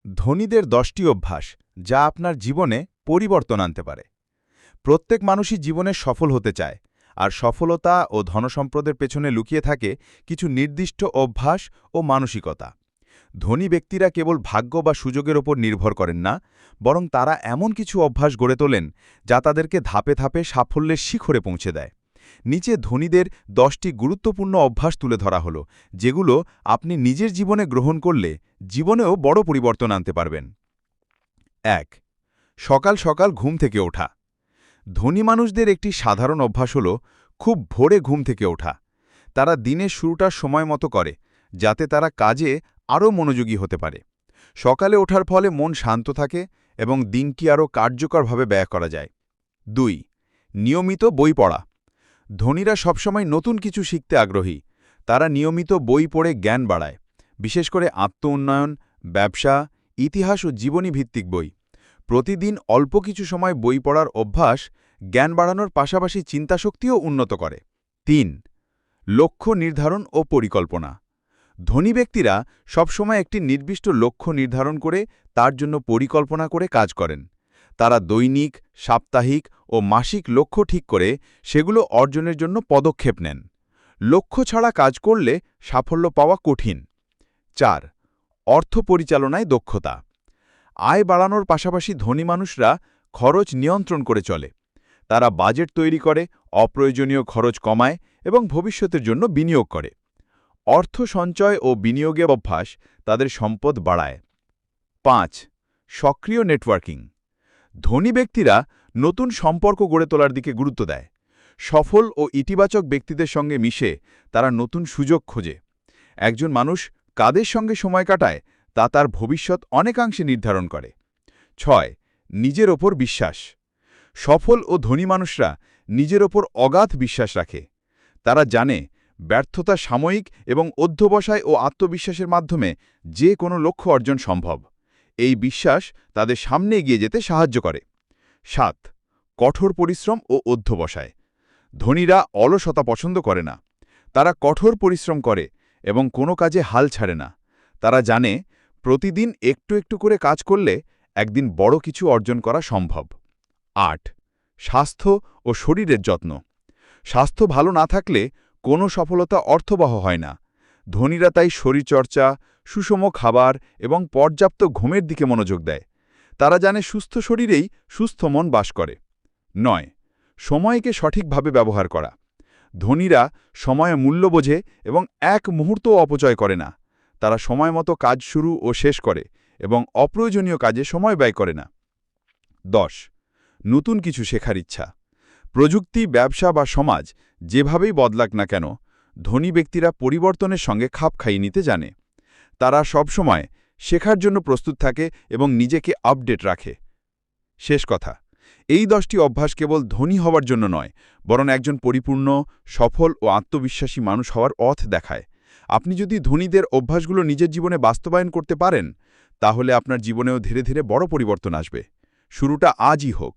ধনীদের 10টি অভ্যাস যা আপনার জীবনে পরিবর্তন আনতে পারে। প্রত্যেক মানুষই জীবনে সফল হতে চায়, আর সফলতা ও ধনসম্পদের পেছনে লুকিয়ে থাকে কিছু নির্দিষ্ট অভ্যাস ও মানসিকতা। ধনী ব্যক্তিরা কেবল ভাগ্য বা সুযোগের ওপর নির্ভর করেন না, বরং তারা এমন কিছু অভ্যাস গড়ে তোলেন যা তাদেরকে ধাপে ধাপে সাফল্যের শিখরে পৌঁছে দেয়। নিচে ধনীদের 10টি গুরুত্বপূর্ণ অভ্যাস তুলে ধরা হলো, যেগুলো আপনি নিজের জীবনে গ্রহণ করলে জীবনেও বড় পরিবর্তন আনতে পারবেন। ১. সকাল সকাল ঘুম থেকে ওঠা। ধনী মানুষদের একটি সাধারণ অভ্যাস হল খুব ভোরে ঘুম থেকে ওঠা। তারা দিনের শুরুটা সময় মতো করে, যাতে তারা কাজে আরও মনোযোগী হতে পারে। সকালে ওঠার ফলে মন শান্ত থাকে এবং দিনটি আরও কার্যকরভাবে ব্যয় করা যায়। ২. নিয়মিত বই পড়া। ধনীরা সবসময় নতুন কিছু শিখতে আগ্রহী। তারা নিয়মিত বই পড়ে জ্ঞান বাড়ায়, বিশেষ করে আত্ম-উন্নয়ন, ব্যবসা, ইতিহাস ও জীবনী ভিত্তিক বই। প্রতিদিন অল্প কিছু সময় বই পড়ার অভ্যাস জ্ঞান বাড়ানোর পাশাপাশি চিন্তাশক্তিও উন্নত করে। ৩. লক্ষ্য নির্ধারণ ও পরিকল্পনা। ধনী ব্যক্তিরা সবসময় একটি নির্দিষ্ট লক্ষ্য নির্ধারণ করে তার জন্য পরিকল্পনা করে কাজ করেন। তারা দৈনিক, সাপ্তাহিক ও মাসিক লক্ষ্য ঠিক করে সেগুলো অর্জনের জন্য পদক্ষেপ নেন। লক্ষ্য ছাড়া কাজ করলে সাফল্য পাওয়া কঠিন। ৪. অর্থ পরিচালনায় দক্ষতা। আয় বাড়ানোর পাশাপাশি ধনী মানুষরা খরচ নিয়ন্ত্রণ করে চলে। তারা বাজেট তৈরি করে, অপ্রয়োজনীয় খরচ কমায় এবং ভবিষ্যতের জন্য বিনিয়োগ করে। অর্থ সঞ্চয় ও বিনিয়োগের অভ্যাস তাদের সম্পদ বাড়ায়। ৫. সক্রিয় নেটওয়ার্কিং। ধনী ব্যক্তিরা নতুন সম্পর্ক গড়ে তোলার দিকে গুরুত্ব দেয়। সফল ও ইতিবাচক ব্যক্তিদের সঙ্গে মিশে তারা নতুন সুযোগ খোঁজে। একজন মানুষ কাদের সঙ্গে সময় কাটায় তা তার ভবিষ্যৎ অনেকাংশে নির্ধারণ করে। ৬. নিজের ওপর বিশ্বাস। সফল ও ধনী মানুষরা নিজের ওপর অগাধ বিশ্বাস রাখে। তারা জানে ব্যর্থতা সাময়িক এবং অধ্যবসায় ও আত্মবিশ্বাসের মাধ্যমে যে কোনো লক্ষ্য অর্জন সম্ভব। এই বিশ্বাস তাদের সামনে এগিয়ে যেতে সাহায্য করে। ৭. কঠোর পরিশ্রম ও অধ্যবসায়। ধনীরা অলসতা পছন্দ করে না। তারা কঠোর পরিশ্রম করে এবং কোনো কাজে হাল ছাড়ে না। তারা জানে প্রতিদিন একটু একটু করে কাজ করলে একদিন বড় কিছু অর্জন করা সম্ভব। ৮. স্বাস্থ্য ও শরীরের যত্ন। স্বাস্থ্য ভালো না থাকলে কোনো সফলতা অর্থবহ হয় না। ধনীরা তাই শরীরচর্চা, সুষম খাবার এবং পর্যাপ্ত ঘুমের দিকে মনোযোগ দেয়। তারা জানে সুস্থ শরীরেই সুস্থ মন বাস করে। ৯. সময়কে সঠিকভাবে ব্যবহার করা। ধনীরা সময়ে মূল্য বোঝে এবং এক মুহূর্তও অপচয় করে না। তারা সময় মতো কাজ শুরু ও শেষ করে এবং অপ্রয়োজনীয় কাজে সময় ব্যয় করে না। ১০. নতুন কিছু শেখার ইচ্ছা। প্রযুক্তি, ব্যবসা বা সমাজ যেভাবেই বদলাক না কেন, ধনী ব্যক্তিরা পরিবর্তনের সঙ্গে খাপ খাইয়ে নিতে জানে। তারা সবসময় শেখার জন্য প্রস্তুত থাকে এবং নিজেকে আপডেট রাখে। শেষ কথা, এই 10টি অভ্যাস কেবল ধনী হওয়ার জন্য নয়, বরং একজন পরিপূর্ণ, সফল ও আত্মবিশ্বাসী মানুষ হওয়ার পথ দেখায়। আপনি যদি ধনীদের অভ্যাসগুলো নিজের জীবনে বাস্তবায়ন করতে পারেন, তাহলে আপনার জীবনেও ধীরে ধীরে বড় পরিবর্তন আসবে। শুরুটা আজই হোক।